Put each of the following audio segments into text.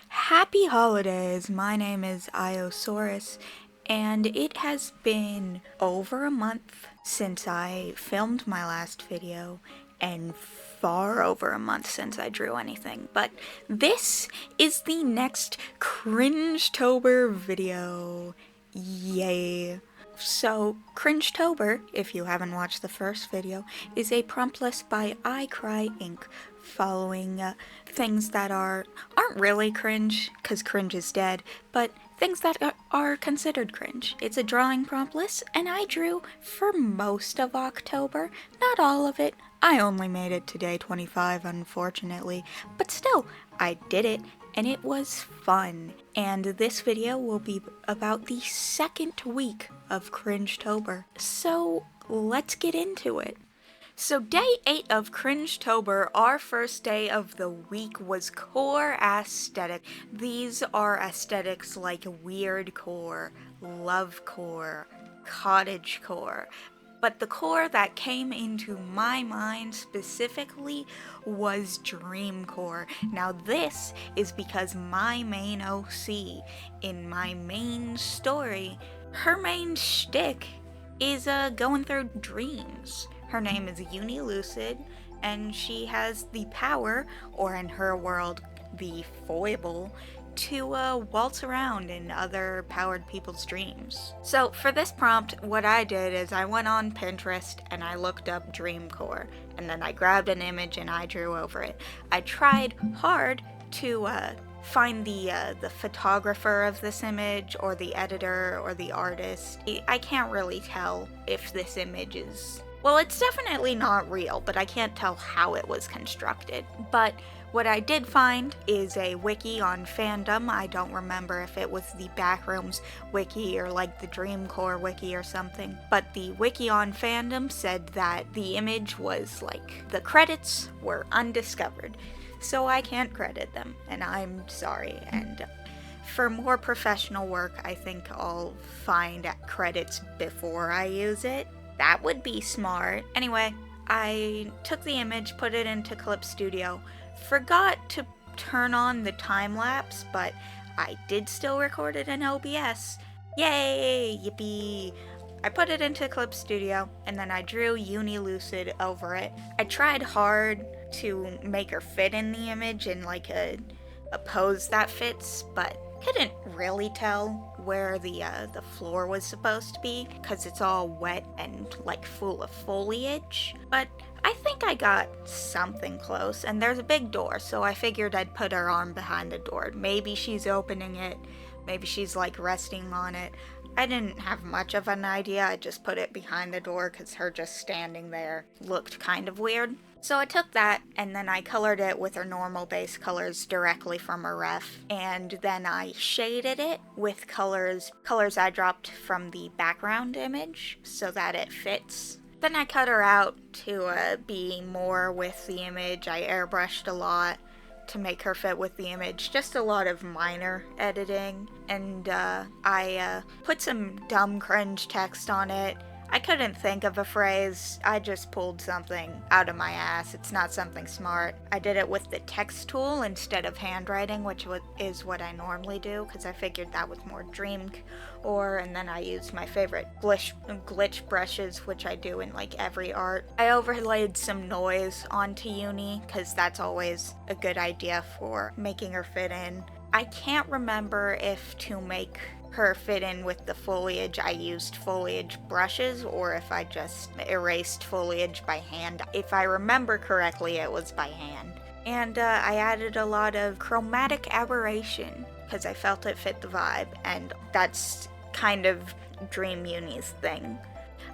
Happy holidays! My name is Iosaurus, and it has been over a month since I filmed my last video, and far over a month since I drew anything, but this is the next CRINGETOBER video. Yay! So, CRINGETOBER, if you haven't watched the first video, is a prompt list by Inc. following things that aren't really cringe, because cringe is dead, but things that are considered cringe. It's a drawing prompt list, and I drew for most of October. Not all of it. I only made it to day 25, unfortunately, but still, I did it, and it was fun. And this video will be about the second week of CRINGETOBER. So let's get into it. So day 8 of CRINGETOBER, our first day of the week, was core aesthetic. These are aesthetics like weirdcore, lovecore, cottagecore. But the core that came into my mind specifically was dreamcore. Now this is because my main OC in my main story, her main shtick is going through dreams. Her name is Unilucid, and she has the power, or in her world, the foible, to waltz around in other powered people's dreams. So for this prompt, what I did is I went on Pinterest and I looked up dreamcore, and then I grabbed an image and I drew over it. I tried hard to find the photographer of this image, or the editor, or the artist. I can't really tell if this image is... well, it's definitely not real, but I can't tell how it was constructed. But what I did find is a wiki on Fandom. I don't remember if it was the Backrooms wiki or like the Dreamcore wiki or something. But the wiki on Fandom said that the image was like, the credits were undiscovered. So I can't credit them, and I'm sorry. And for more professional work, I think I'll find credits before I use it. That would be smart. Anyway, I took the image, put it into Clip Studio, forgot to turn on the time lapse, but I did still record it in OBS. Yay! Yippee! I put it into Clip Studio, and then I drew Unilucid over it. I tried hard to make her fit in the image in like a pose that fits, but couldn't really tell where the floor was supposed to be because it's all wet and like full of foliage. But I think I got something close, and there's a big door, so I figured I'd put her arm behind the door. Maybe she's opening it, maybe she's like resting on it. I didn't have much of an idea. I just put it behind the door because her just standing there looked kind of weird. So I took that, and then I colored it with her normal base colors directly from her ref, and then I shaded it with colors I dropped from the background image so that it fits. Then I cut her out to be more with the image. I airbrushed a lot to make her fit with the image, just a lot of minor editing, and I put some dumb cringe text on it. I couldn't think of a phrase, I just pulled something out of my ass. It's not something smart. I did it with the text tool instead of handwriting, which is what I normally do, because I figured that was more dreamcore, and then I used my favorite glitch brushes, which I do in like every art. I overlaid some noise onto Uni, because that's always a good idea for making her fit in. I can't remember if to make her fit in with the foliage I used foliage brushes, or if I just erased foliage by hand. If I remember correctly, it was by hand. And I added a lot of chromatic aberration because I felt it fit the vibe, and that's kind of Dream Uni's thing.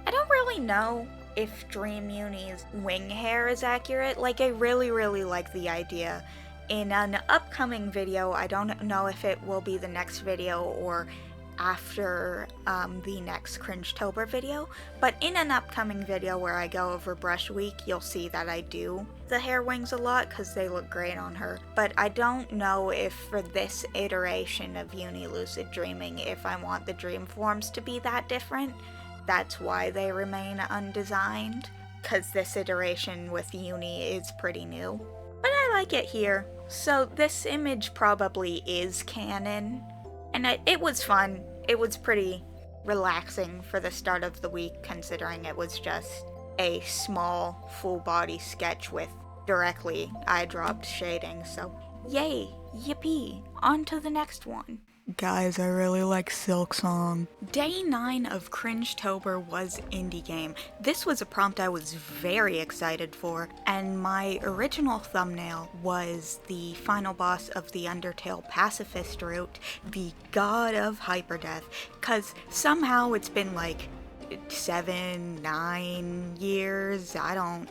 I don't really know if Dream Uni's wing hair is accurate. Like, I really like the idea. In an upcoming video, I don't know if it will be the next video or after the next CRINGETOBER video, but in an upcoming video where I go over brush week, you'll see that I do the hair wings a lot because they look great on her. But I don't know if for this iteration of Unilucid Dreaming, if I want the dream forms to be that different. That's why they remain undesigned, because this iteration with Uni is pretty new. But I like it here, So this image probably is canon, and it was fun. It was pretty relaxing for the start of the week, considering it was just a small full body sketch with directly eye dropped shading. So yay, yippee, on to the next one. Guys, I really like Silksong. Day 9 of Cringetober was Indie Game. This was a prompt I was very excited for, and my original thumbnail was the final boss of the Undertale pacifist route, the God of Hyperdeath, cause somehow it's been like 7, 9 years, I don't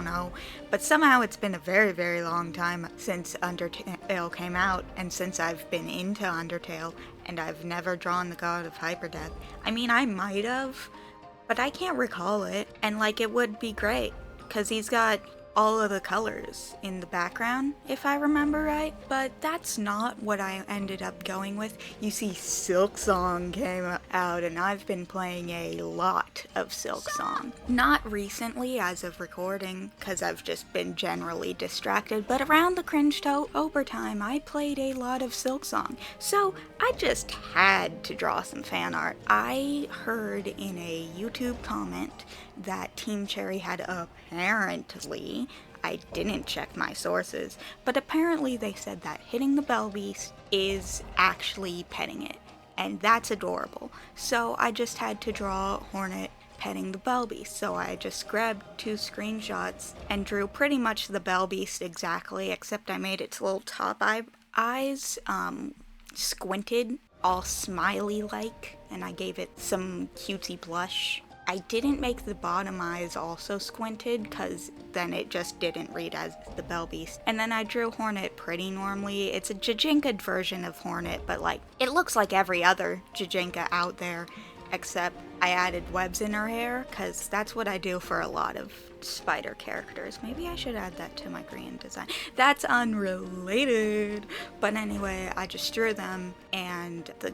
know, but somehow it's been a very, very long time since Undertale came out, and since I've been into Undertale, and I've never drawn the God of Hyperdeath. I mean, I might have, but I can't recall it, and like, it would be great, because he's got all of the colors in the background, if I remember right, but that's not what I ended up going with. You see, Silksong came out, and I've been playing a lot of Silksong. Not recently as of recording, because I've just been generally distracted, but around the Cringetober time, I played a lot of Silksong, so I just had to draw some fan art. I heard in a YouTube comment that Team Cherry had apparently, I didn't check my sources, but apparently they said that hitting the Bell Beast is actually petting it, and that's adorable. So I just had to draw Hornet petting the Bell Beast, so I just grabbed 2 screenshots and drew pretty much the Bell Beast exactly, except I made its little top eyes squinted, all smiley like, and I gave it some cutesy blush. I didn't make the bottom eyes also squinted, because then it just didn't read as the Bell Beast. And then I drew Hornet pretty normally. It's a Jijinka version of Hornet, but like, it looks like every other Jijinka out there, except I added webs in her hair, because that's what I do for a lot of spider characters. Maybe I should add that to my green design. That's unrelated. But anyway, I just drew them, and the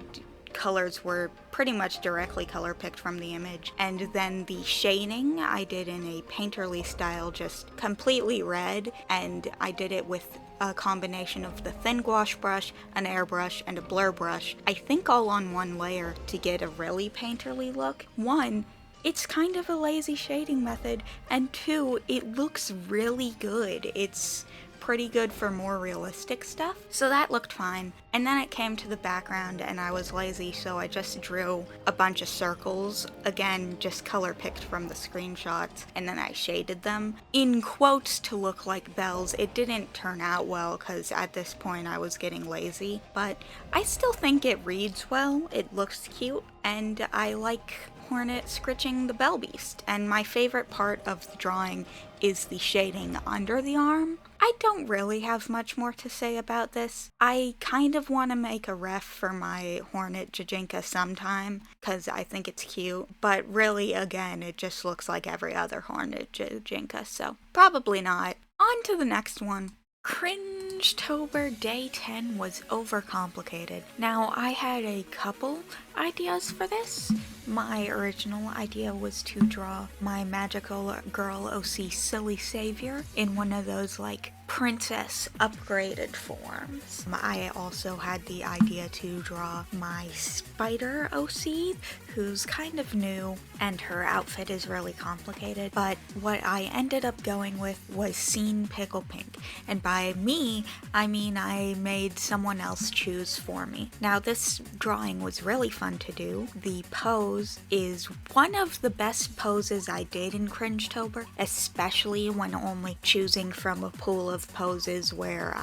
colors were pretty much directly color picked from the image, and then the shading I did in a painterly style, just completely red, and I did it with a combination of the thin gouache brush, an airbrush, and a blur brush, I think all on one layer to get a really painterly look. 1, it's kind of a lazy shading method, and 2, it looks really good. It's pretty good for more realistic stuff, so that looked fine. And then it came to the background, and I was lazy, so I just drew a bunch of circles, again just color picked from the screenshots, and then I shaded them in quotes to look like bells. It didn't turn out well, because at this point I was getting lazy, but I still think it reads well, it looks cute, and I like Hornet scritching the Bell Beast. And my favorite part of the drawing is the shading under the arm. I don't really have much more to say about this. I kind of want to make a ref for my Hornet Jijinka sometime, because I think it's cute, but really, again, it just looks like every other Hornet Jijinka, so probably not. On to the next one. Cringetober Day 10 was Overcomplicated. Now, I had a couple ideas for this. My original idea was to draw my magical girl OC Silly Savior in one of those like princess upgraded forms. I also had the idea to draw my spider OC, who's kind of new and her outfit is really complicated, but what I ended up going with was Scene Pickle Pink, and by me I mean I made someone else choose for me. Now this drawing was really fun to do. The pose is one of the best poses I did in Cringetober, especially when only choosing from a pool of poses where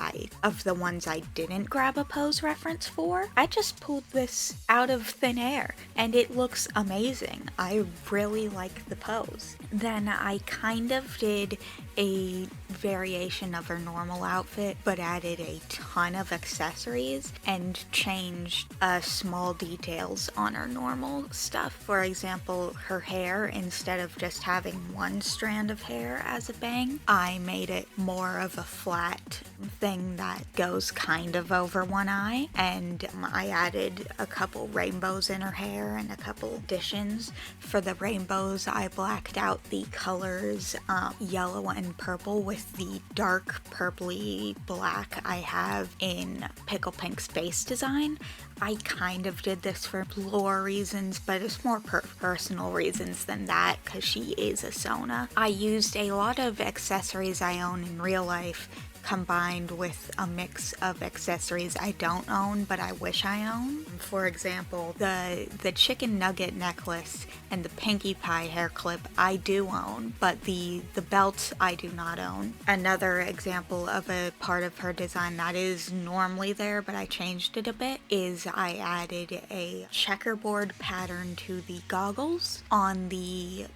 of the ones I didn't grab a pose reference for. I just pulled this out of thin air, and it looks amazing. I really like the pose. Then I kind of did a variation of her normal outfit, but added a ton of accessories and changed small details on her normal stuff. For example, her hair, instead of just having one strand of hair as a bang, I made it more of a flat thing that goes kind of over one eye, and I added a couple rainbows in her hair and a couple additions. For the rainbows, I blacked out the colors yellow and in purple with the dark purpley black I have in Pickle Pink's base design. I kind of did this for lore reasons, but it's more personal reasons than that because she is a Sona. I used a lot of accessories I own in real life combined with a mix of accessories I don't own but I wish I owned. For example, the chicken nugget necklace and the Pinkie Pie hair clip I do own, but the belt I do not own. Another example of a part of her design that is normally there but I changed it a bit is I added a checkerboard pattern to the goggles on the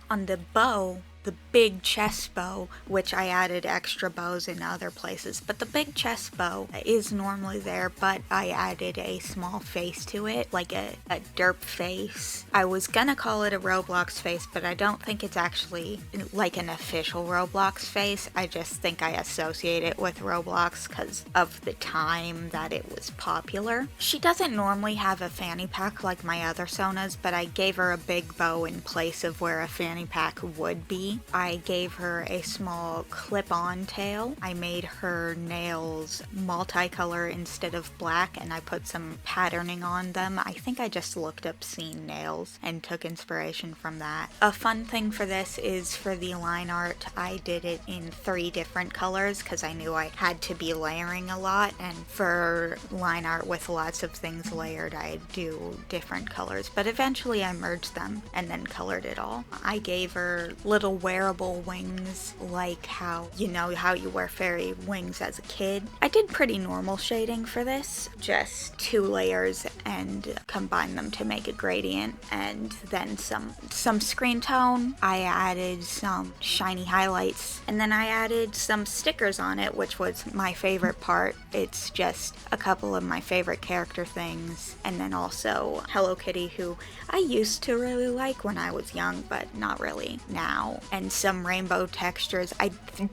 bow, the big chest bow, which I added extra bows in other places, but the big chest bow is normally there, but I added a small face to it, like a derp face. I was gonna call it a Roblox face, but I don't think it's actually like an official Roblox face. I just think I associate it with Roblox because of the time that it was popular. She doesn't normally have a fanny pack like my other Sonas, but I gave her a big bow in place of where a fanny pack would be. I gave her a small clip-on tail. I made her nails multicolor instead of black, and I put some patterning on them. I think I just looked up scene nails and took inspiration from that. A fun thing for this is for the line art, I did it in 3 different colors because I knew I had to be layering a lot, and for line art with lots of things layered, I do different colors, but eventually I merged them and then colored it all. I gave her little wearable wings, like how you wear fairy wings as a kid. I did pretty normal shading for this, just 2 layers and combined them to make a gradient, and then some screen tone. I added some shiny highlights, and then I added some stickers on it, which was my favorite part. It's just a couple of my favorite character things, and then also Hello Kitty, who I used to really like when I was young, but not really now. And some rainbow textures. I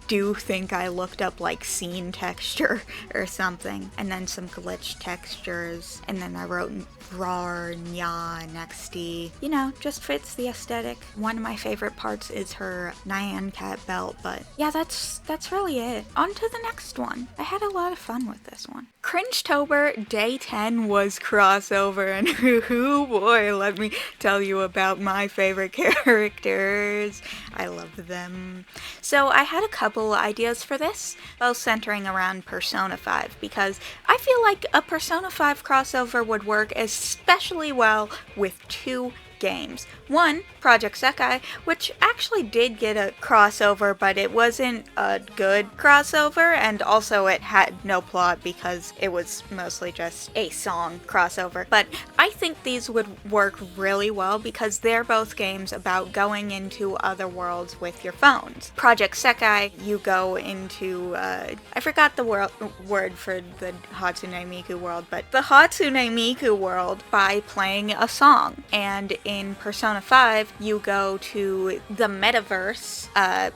do think I looked up like scene texture or something. And then some glitch textures. And then I wrote rar, nya, nexty. Just fits the aesthetic. One of my favorite parts is her Nyan Cat belt, but yeah, that's really it. On to the next one. I had a lot of fun with this one. CRINGETOBER Day 10 was crossover, and hoo boy, let me tell you about my favorite characters. I love them. So I had a couple ideas for this, both centering around Persona 5, because I feel like a Persona 5 crossover would work especially well with 2 games. One, Project Sekai, which actually did get a crossover, but it wasn't a good crossover, and also it had no plot because it was mostly just a song crossover. But I think these would work really well because they're both games about going into other worlds with your phones. Project Sekai, you go into, I forgot the word for the Hatsune Miku world, but the Hatsune Miku world by playing a song. And in Persona 5, you go to the metaverse,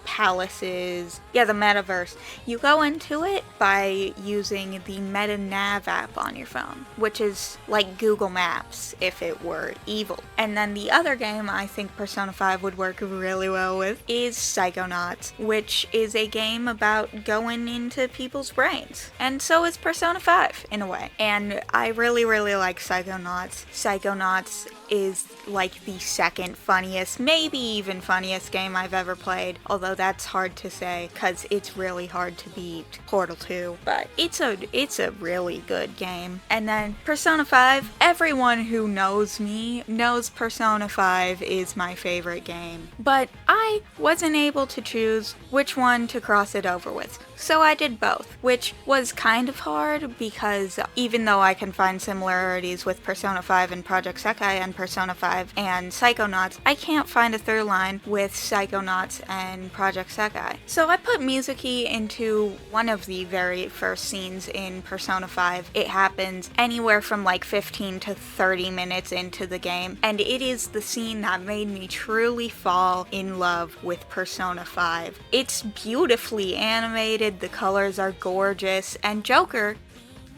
palaces, the metaverse. You go into it by using the Meta Nav app on your phone, which is like Google Maps if it were evil. And then the other game I think Persona 5 would work really well with is Psychonauts, which is a game about going into people's brains. And so is Persona 5 in a way. And I really like Psychonauts. Psychonauts is like the second funniest, maybe even funniest game I've ever played, although that's hard to say because it's really hard to beat Portal 2, but it's a really good game. And then Persona 5, everyone who knows me knows Persona 5 is my favorite game, but I wasn't able to choose which one to cross it over with. So I did both, which was kind of hard because even though I can find similarities with Persona 5 and Project Sekai and Persona 5 and Psychonauts, I can't find a through line with Psychonauts and Project Sekai. So I put Mizuki into one of the very first scenes in Persona 5. It happens anywhere from like 15 to 30 minutes into the game, and it is the scene that made me truly fall in love with Persona 5. It's beautifully animated, the colors are gorgeous, and Joker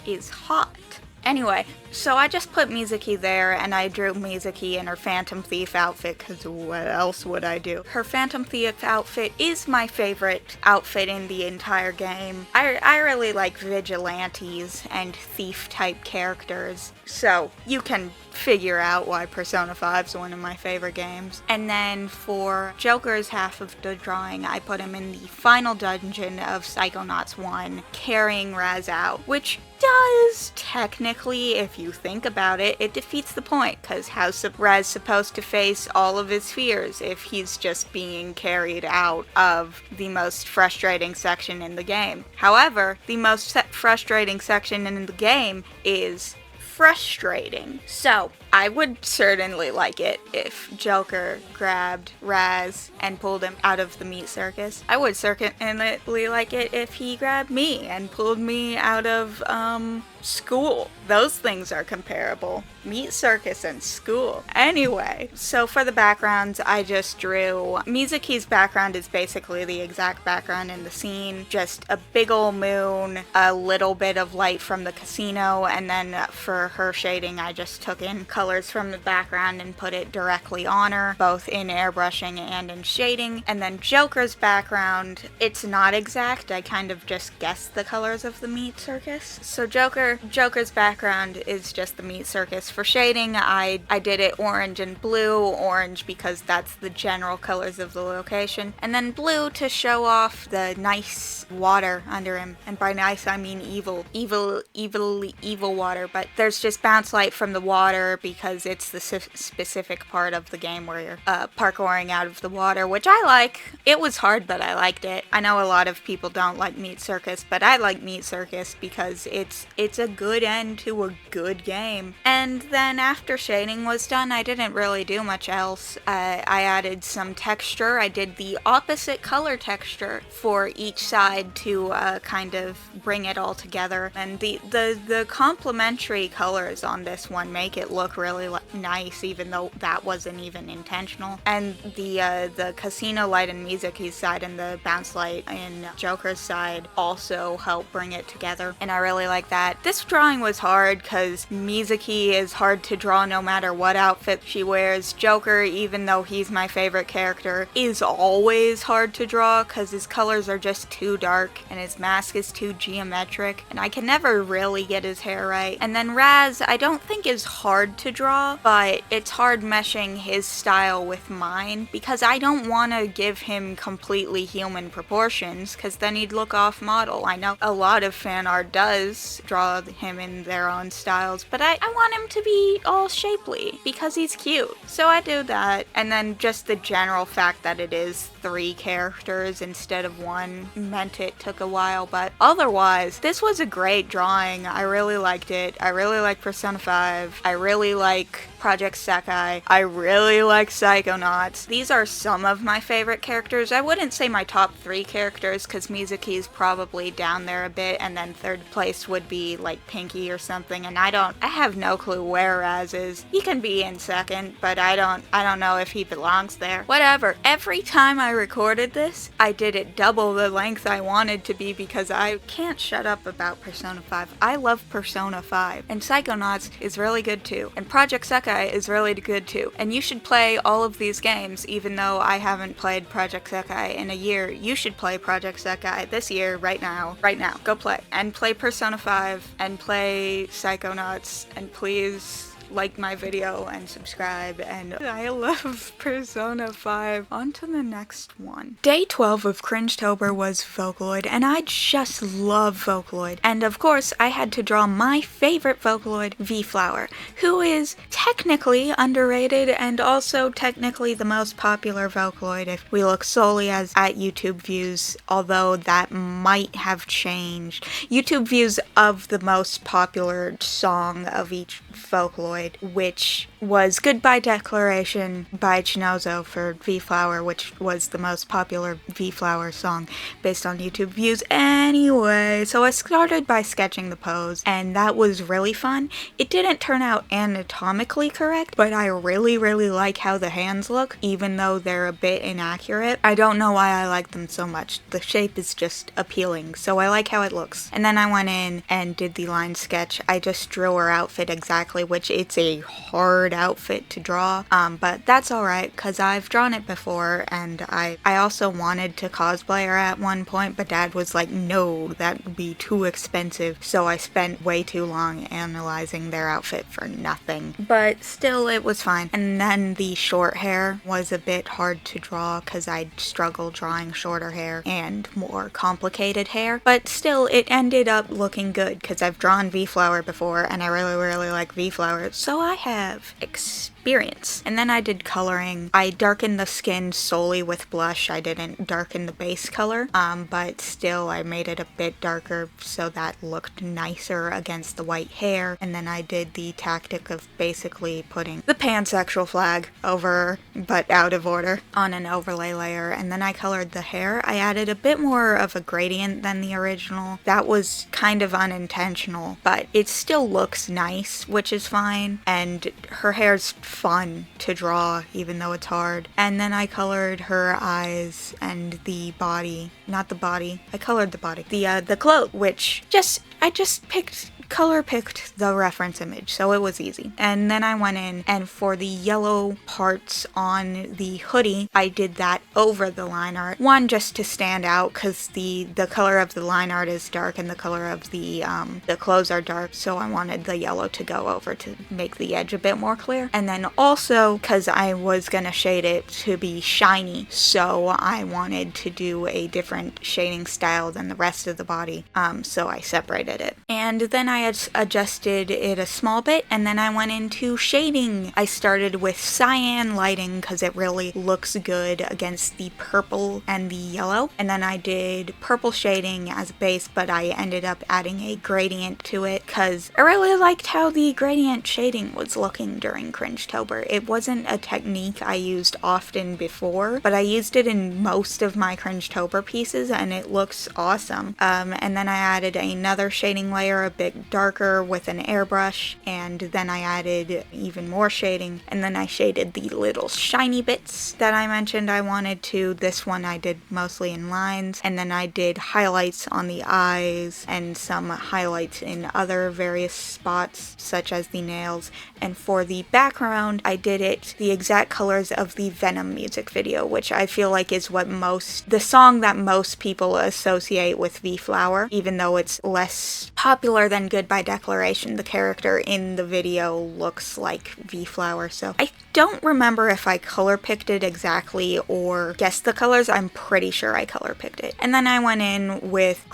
is hot. Anyway, so I just put Mizuki there, and I drew Mizuki in her Phantom Thief outfit, because what else would I do? Her Phantom Thief outfit is my favorite outfit in the entire game. I really like vigilantes and thief-type characters, so you can figure out why Persona 5 is one of my favorite games. And then for Joker's half of the drawing, I put him in the final dungeon of Psychonauts 1, carrying Raz out, which does technically, if you think about it, it defeats the point, because how's Raz supposed to face all of his fears if he's just being carried out of the most frustrating section in the game? However, the most frustrating section in the game is frustrating. So, I would certainly like it if Joker grabbed Raz and pulled him out of the meat circus. I would certainly like it if he grabbed me and pulled me out of, school. Those things are comparable. Meat circus and school. Anyway, so for the backgrounds, I just drew... Mizuki's background is basically the exact background in the scene. Just a big ol' moon, a little bit of light from the casino, and then for her shading, I just took in colors from the background and put it directly on her, both in airbrushing and in shading. And then Joker's background, it's not exact. I kind of just guessed the colors of the meat circus. So Joker's background is just the meat circus. For shading, I did it orange and blue. Orange because that's the general colors of the location, and then blue to show off the nice water under him. And by nice, I mean evil water, but there's just bounce light from the water because it's the specific part of the game where you're parkouring out of the water, which I like. It was hard, but I liked it. I know a lot of people don't like Meat Circus, but I like Meat Circus because it's a good end to a good game. And then after shading was done, I didn't really do much else. I added some texture. I did the opposite color texture for each side to kind of bring it all together. And the complementary colors on this one make it look really nice, even though that wasn't even intentional. And the casino light in Mizuki's side and the bounce light in Joker's side also help bring it together, and I really like that. This drawing was hard because Mizuki is hard to draw no matter what outfit she wears. Joker, even though he's my favorite character, is always hard to draw because his colors are just too dark and his mask is too geometric, and I can never really get his hair right. And then Raz, I don't think is hard to draw, but it's hard meshing his style with mine because I don't want to give him completely human proportions because then he'd look off model. I know a lot of fan art does draw him in their own styles, but I want him to be all shapely because he's cute. So I do that, and then just the general fact that it is 3 characters instead of 1 meant it took a while, but otherwise, this was a great drawing. I really liked it. I really like Persona 5. I really like Project Sekai. I really like Psychonauts. These are some of my favorite characters. I wouldn't say my top 3 characters because Mizuki is probably down there a bit, and then third place would be like Pinky or something, and I have no clue where Raz is. He can be in second, but I don't know if he belongs there. Whatever. Every time I recorded this, I did it double the length I wanted to be because I can't shut up about Persona 5. I love Persona 5, and Psychonauts is really good too, and Project Sekai is really good too, and you should play all of these games. Even though I haven't played Project Sekai in a year, you should play Project Sekai this year, right now, go play, and play Persona 5, and play Psychonauts, and please like my video and subscribe, and I love Persona 5. On to the next one. Day 12 of Cringetober was Vocaloid, and I just love Vocaloid. And of course, I had to draw my favorite Vocaloid, V-Flower, who is technically underrated and also technically the most popular Vocaloid if we look solely at YouTube views, although that might have changed. YouTube views of the most popular song of each Vocaloid Vocaloid, which was Goodbye Declaration by Chinozo for V-Flower, which was the most popular V-Flower song based on YouTube views anyway. So I started by sketching the pose, and that was really fun. It didn't turn out anatomically correct, but I really like how the hands look, even though they're a bit inaccurate. I don't know why I like them so much. The shape is just appealing, so I like how it looks. And then I went in and did the line sketch. I just drew her outfit exactly, which it's a hard outfit to draw, but that's alright, because I've drawn it before, and I also wanted to cosplay her at one point, but Dad was like, no, that would be too expensive, so I spent way too long analyzing their outfit for nothing. But still, it was fine. And then the short hair was a bit hard to draw, because I struggle drawing shorter hair and more complicated hair, but still, it ended up looking good, because I've drawn V-Flower before, and I really like V-Flower, so I have experience. And then I did coloring. I darkened the skin solely with blush. I didn't darken the base color, but still I made it a bit darker so that looked nicer against the white hair. And then I did the tactic of basically putting the pansexual flag over, but out of order, on an overlay layer. And then I colored the hair. I added a bit more of a gradient than the original. That was kind of unintentional, but it still looks nice, which is fine. And her hair's fun to draw, even though it's hard. And then I colored her eyes and the body. Not the body. I colored the body. The clothes, which I just color picked the reference image, so it was easy. And then I went in, and for the yellow parts on the hoodie, I did that over the line art. One, just to stand out, because the color of the line art is dark and the color of the clothes are dark, so I wanted the yellow to go over to make the edge a bit more clear. And then also, because I was gonna shade it to be shiny, so I wanted to do a different shading style than the rest of the body, so I separated it. And then I had adjusted it a small bit, and then I went into shading. I started with cyan lighting because it really looks good against the purple and the yellow, and then I did purple shading as a base, but I ended up adding a gradient to it because I really liked how the gradient shading was looking during Cringetober. It wasn't a technique I used often before, but I used it in most of my Cringetober pieces, and it looks awesome. And then I added another shading layer a bit darker with an airbrush, and then I added even more shading, and then I shaded the little shiny bits that I mentioned I wanted to. This one I did mostly in lines, and then I did highlights on the eyes and some highlights in other various spots such as the nails. And for the background, I did it the exact colors of the Venom music video, which I feel like is the song that most people associate with V-Flower, even though it's less popular than Goodbye Declaration. The character in the video looks like V-Flower, so I don't remember if I color picked it exactly or guessed the colors. I'm pretty sure I color picked it. And then I went in with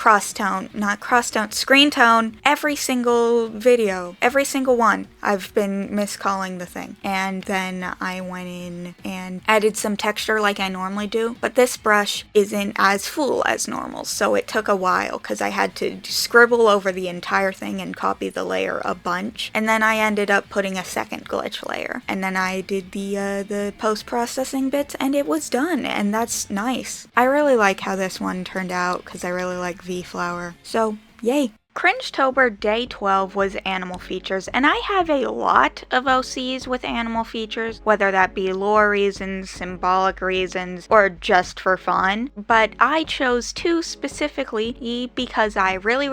screen tone, every single video, every single one. I've been miscalling the thing. And then I went in and added some texture like I normally do, but this brush isn't as full as normal, so it took a while because I had to scribble over the entire thing and copy the layer a bunch. And then I ended up putting a second glitch layer, and then I did the post-processing bits, and it was done, and that's nice. I really like how this one turned out because I really like V-Flower, so yay. Cringetober Day 12 was animal features, and I have a lot of OCs with animal features, whether that be lore reasons, symbolic reasons, or just for fun, but I chose two specifically because I really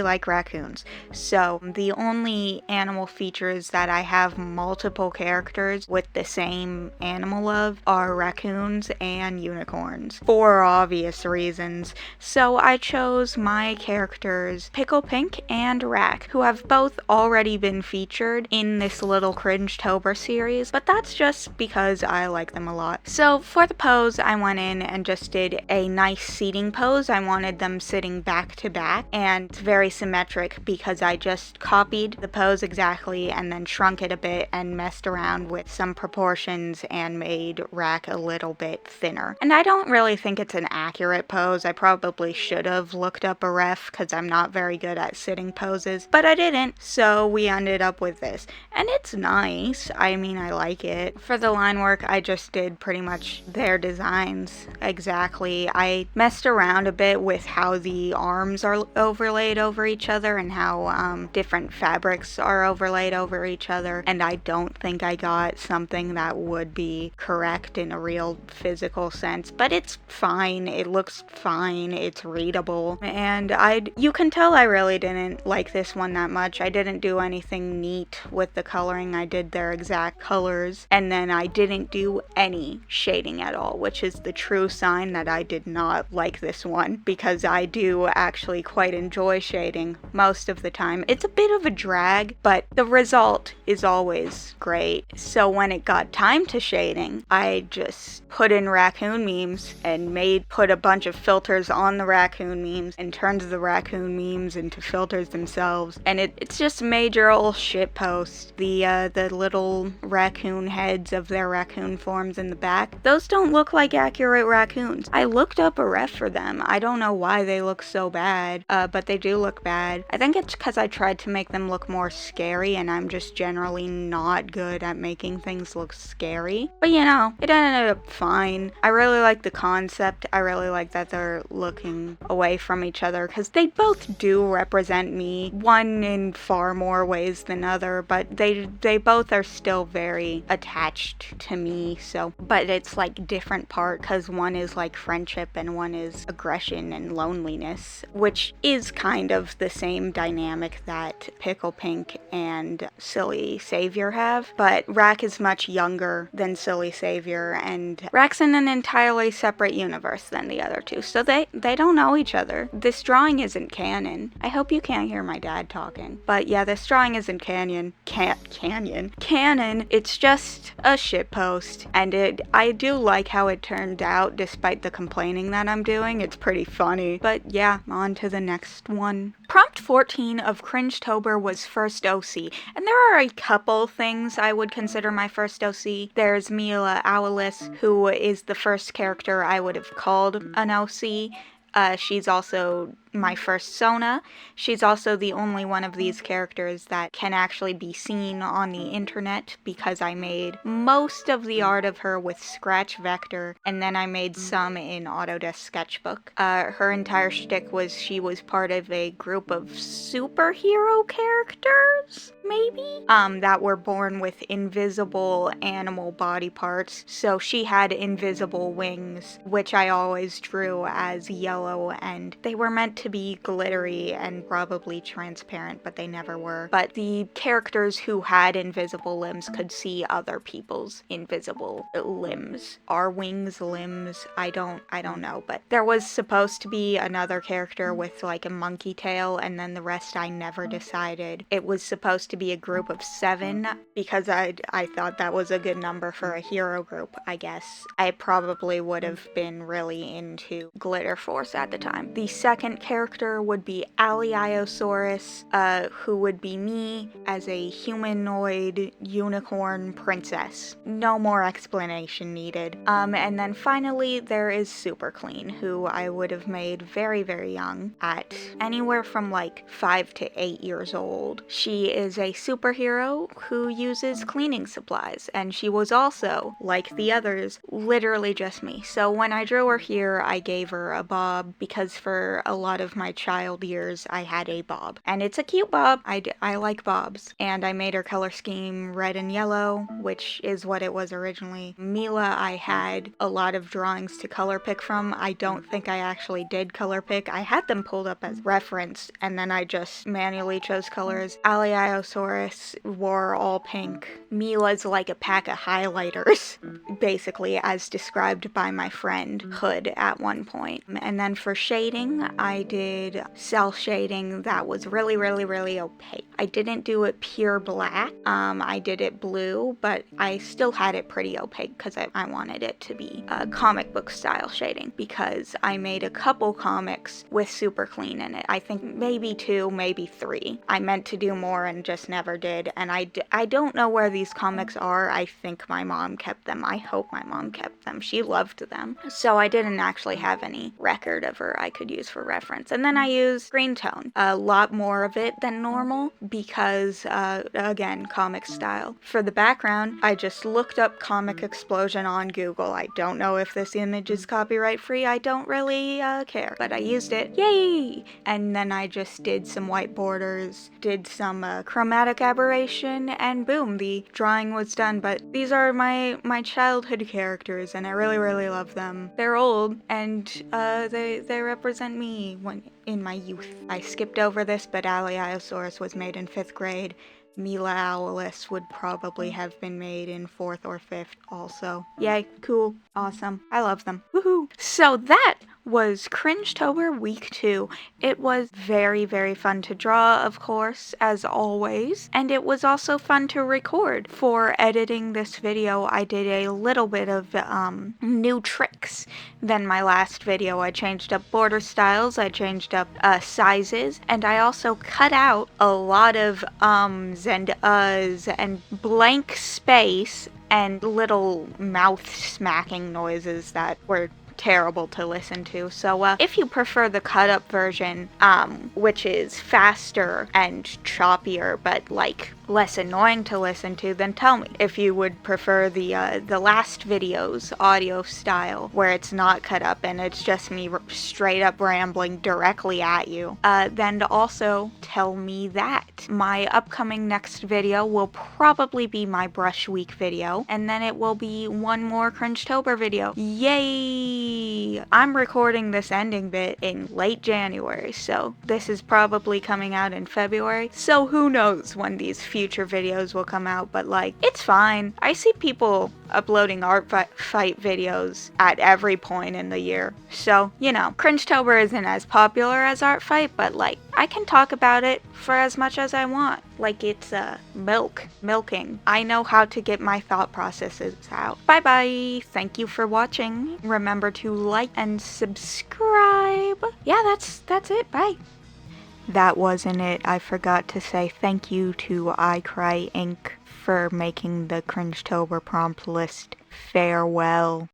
like raccoons. So the only animal features that I have multiple characters with the same animal of are raccoons and unicorns, for obvious reasons. So I chose my characters Pickle Pink and Rack, who have both already been featured in this little Cringetober series, but that's just because I like them a lot. So for the pose, I went in and just did a nice seating pose. I wanted them sitting back to back, and it's very symmetric because I just copied the pose exactly and then shrunk it a bit and messed around with some proportions and made Rack a little bit thinner. And I don't really think it's an accurate pose. I probably should have looked up a ref because I'm I'm not very good at sitting poses, but I didn't, so we ended up with this. And it's nice. I mean, I like it. For the line work, I just did pretty much their designs exactly. I messed around a bit with how the arms are overlaid over each other and how different fabrics are overlaid over each other, and I don't think I got something that would be correct in a real physical sense, but it's fine. It looks fine. It's readable, and you can tell I really didn't like this one that much. I didn't do anything neat with the coloring. I did their exact colors, and then I didn't do any shading at all, which is the true sign that I did not like this one, because I do actually quite enjoy shading most of the time. It's a bit of a drag, but the result is always great. So when it got time to shading, I just put in raccoon memes and put a bunch of filters on the raccoon memes and turned the raccoon memes into filters themselves, and it's just a major old shit post. The little raccoon heads of their raccoon forms in the back, those don't look like accurate raccoons. I looked up a ref for them. I don't know why they look so bad, but they do look bad. I think it's because I tried to make them look more scary, and I'm just generally not good at making things look scary. But you know, it ended up fine. I really like the concept. I really like that they're looking away from each other, because they both do represent me, one in far more ways than other, but they both are still very attached to me. So, but it's like different part, because one is like friendship and one is aggression and loneliness, which is kind of the same dynamic that Pickle Pink and Silly Savior have, but Rack is much younger than Silly Savior, and Rack's in an entirely separate universe than the other two, so they don't know each other. This drawing isn't canon. I hope you can't hear my dad talking, but yeah, this drawing isn't canon. It's just a shitpost, and I do like how it turned out despite the complaining that I'm doing. It's pretty funny, but yeah, on to the next one. Prompt 14 of Cringetober was first OC, and there are a couple things I would consider my first OC. There's Mila Owlis, who is the first character I would have called an OC. She's also my first Sona. She's also the only one of these characters that can actually be seen on the internet, because I made most of the art of her with Scratch Vector, and then I made some in Autodesk Sketchbook. Her entire shtick was she was part of a group of superhero characters, maybe? That were born with invisible animal body parts. So she had invisible wings, which I always drew as yellow, and they were meant to be glittery and probably transparent, but they never were. But the characters who had invisible limbs could see other people's invisible limbs. Are wings limbs? I don't know, but there was supposed to be another character with like a monkey tail, and then the rest I never decided. It was supposed to be a group of 7, because I thought that was a good number for a hero group, I guess. I probably would have been really into Glitter Force at the time. The second character would be Iosaurus, who would be me as a humanoid unicorn princess. No more explanation needed. And then finally there is Super Clean, who I would have made very, very young, at anywhere from like 5 to 8 years old. She is a superhero who uses cleaning supplies, and she was also, like the others, literally just me. So when I drew her here, I gave her a bob, because for a lot of my child years I had a bob, and it's a cute bob. I like bobs, and I made her color scheme red and yellow, which is what it was originally. Mila, I had a lot of drawings to color pick from. I don't think I actually did color pick. I had them pulled up as reference, and then I just manually chose colors. Iosaurus wore all pink. Mila's like a pack of highlighters, basically, as described by my friend Hood at one point. And then for shading, I did cell shading that was really, really, really opaque. I didn't do it pure black. I did it blue, but I still had it pretty opaque because I wanted it to be comic book style shading, because I made a couple comics with Super Clean in it. I think maybe 2, maybe 3. I meant to do more and just never did, and I don't know where these comics are. I think my mom kept them. I hope my mom kept them. She loved them. So I didn't actually have any record of her I could use for reference. preference. And then I use green tone, a lot more of it than normal because, again, comic style. For the background, I just looked up Comic Explosion on Google. I don't know if this image is copyright free. I don't really care, but I used it. Yay! And then I just did some white borders, did some chromatic aberration, and boom, the drawing was done. But these are my childhood characters, and I really, really love them. They're old, and they represent me in my youth. I skipped over this, but Iosaurus was made in 5th grade. Mila Owlis would probably have been made in 4th or 5th also. Yay, cool, awesome, I love them, woohoo! So that was Cringetober Week 2. It was very, very fun to draw, of course, as always, and it was also fun to record. For editing this video, I did a little bit of new tricks than my last video. I changed up border styles, I changed up sizes, and I also cut out a lot of ums and uhs and blank space and little mouth smacking noises that were terrible to listen to. So if you prefer the cut up version, which is faster and choppier but like less annoying to listen to, then tell me. If you would prefer the last video's audio style where it's not cut up and it's just me straight up rambling directly at you, then also tell me that. My upcoming next video will probably be my brush week video, and then it will be one more Cringetober video. Yay! I'm recording this ending bit in late January, so this is probably coming out in February, so who knows when these future videos will come out, but like, it's fine. I see people uploading art fight videos at every point in the year, so, you know, Cringetober isn't as popular as art fight, but like, I can talk about it for as much as I want. Like it's milking. I know how to get my thought processes out. Bye bye. Thank you for watching. Remember to like and subscribe. Yeah, that's it. Bye. That wasn't it. I forgot to say thank you to iCry Inc. for making the Cringetober prompt list. Farewell.